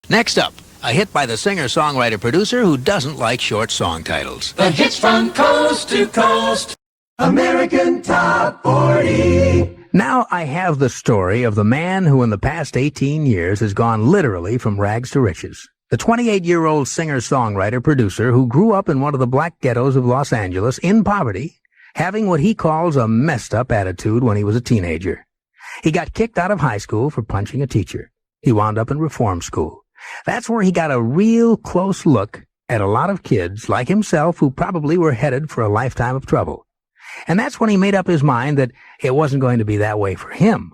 Next up, a hit by the singer-songwriter-producer who doesn't like short song titles. The hits from coast to coast. American Top 40. Now I have the story of the man who in the past 18 years has gone literally from rags to riches. The 28-year-old singer-songwriter-producer who grew up in one of the black ghettos of Los Angeles in poverty, having what he calls a messed-up attitude when he was a teenager. He got kicked out of high school for punching a teacher. He wound up in reform school. That's where he got a real close look at a lot of kids like himself who probably were headed for a lifetime of trouble. And that's when he made up his mind that it wasn't going to be that way for him.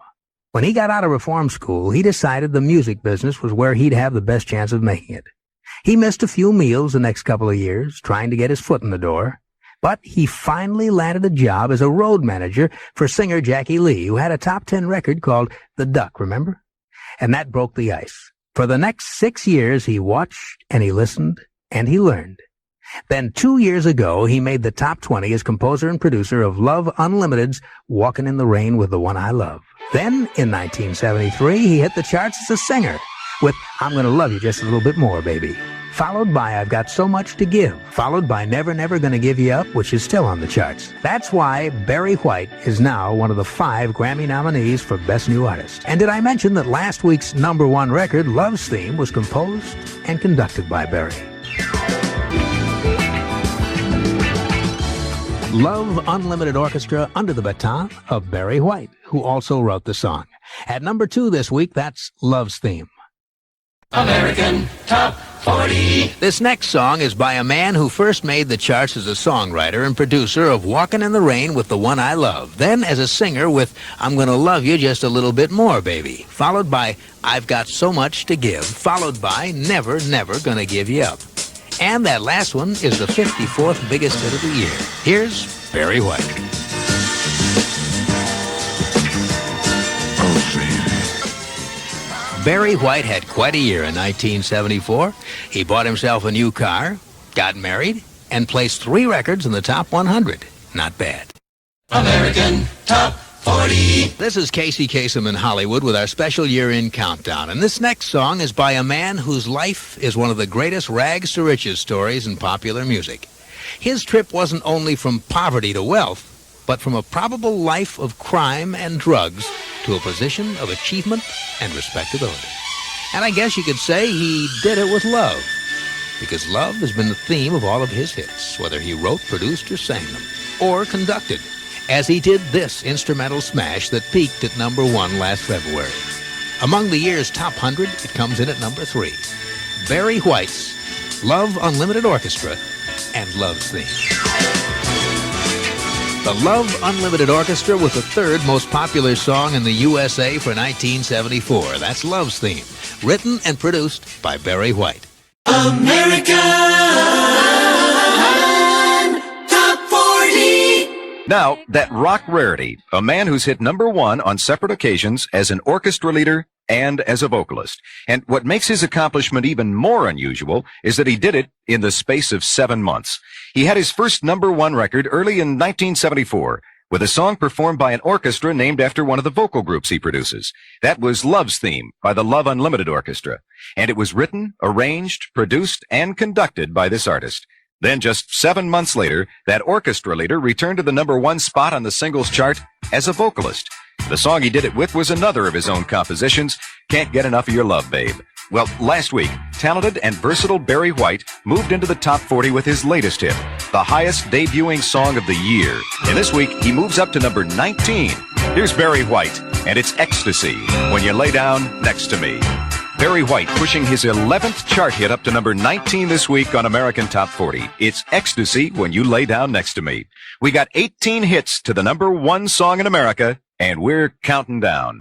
When he got out of reform school, he decided the music business was where he'd have the best chance of making it. He missed a few meals the next couple of years, trying to get his foot in the door, but he finally landed a job as a road manager for singer Jackie Lee, who had a top 10 record called The Duck, remember? And that broke the ice. For the next 6 years, he watched and he listened and he learned. Then 2 years ago, he made the top 20 as composer and producer of Love Unlimited's Walkin' in the Rain with the One I Love. Then, in 1973, he hit the charts as a singer with I'm Gonna Love You Just a Little Bit More, Baby. Followed by I've Got So Much to Give. Followed by Never Never Gonna Give You Up, which is still on the charts. That's why Barry White is now one of the 5 Grammy nominees for Best New Artist. And did I mention that last week's #1 record, Love's Theme, was composed and conducted by Barry? Love Unlimited Orchestra under the baton of Barry White, who also wrote the song. At #2 this week, that's Love's Theme. American Top 40. This next song is by a man who first made the charts as a songwriter and producer of Walkin' in the Rain with the One I Love, then as a singer with I'm Gonna Love You Just a Little Bit More, Baby, followed by I've Got So Much to Give, followed by Never Never Gonna Give You Up. And that last one is the 54th biggest hit of the year. Here's Barry White. Barry White had quite a year in 1974. He bought himself a new car, got married, and placed 3 records in the top 100. Not bad. American Top 40. This is Casey Kasem in Hollywood with our special year-end countdown. And this next song is by a man whose life is one of the greatest rags to riches stories in popular music. His trip wasn't only from poverty to wealth, but from a probable life of crime and drugs to a position of achievement and respectability. And I guess you could say he did it with love, because love has been the theme of all of his hits, whether he wrote, produced, or sang them, or conducted, as he did this instrumental smash that peaked at #1 last February. Among the year's top 100, it comes in at #3. Barry White's Love Unlimited Orchestra and Love's Theme. The Love Unlimited Orchestra was the 3rd most popular song in the USA for 1974. That's Love's Theme, written and produced by Barry White. American Top 40. Now, that rock rarity, a man who's hit #1 on separate occasions as an orchestra leader and as a vocalist. And what makes his accomplishment even more unusual is that he did it in the space of 7 months. He had his first #1 record early in 1974 with a song performed by an orchestra named after one of the vocal groups he produces. That was Love's Theme by the Love Unlimited Orchestra. And it was written, arranged, produced, and conducted by this artist. Then just 7 months later, that orchestra leader returned to the #1 spot on the singles chart as a vocalist. The song he did it with was another of his own compositions, Can't Get Enough of Your Love, Babe. Well, last week, talented and versatile Barry White moved into the top 40 with his latest hit, the highest debuting song of the year. And this week, he moves up to #19. Here's Barry White, and it's Ecstasy, When You Lay Down Next to Me. Barry White pushing his 11th chart hit up to #19 this week on American Top 40. It's Ecstasy, When You Lay Down Next to Me. We got 18 hits to the #1 song in America, and we're counting down.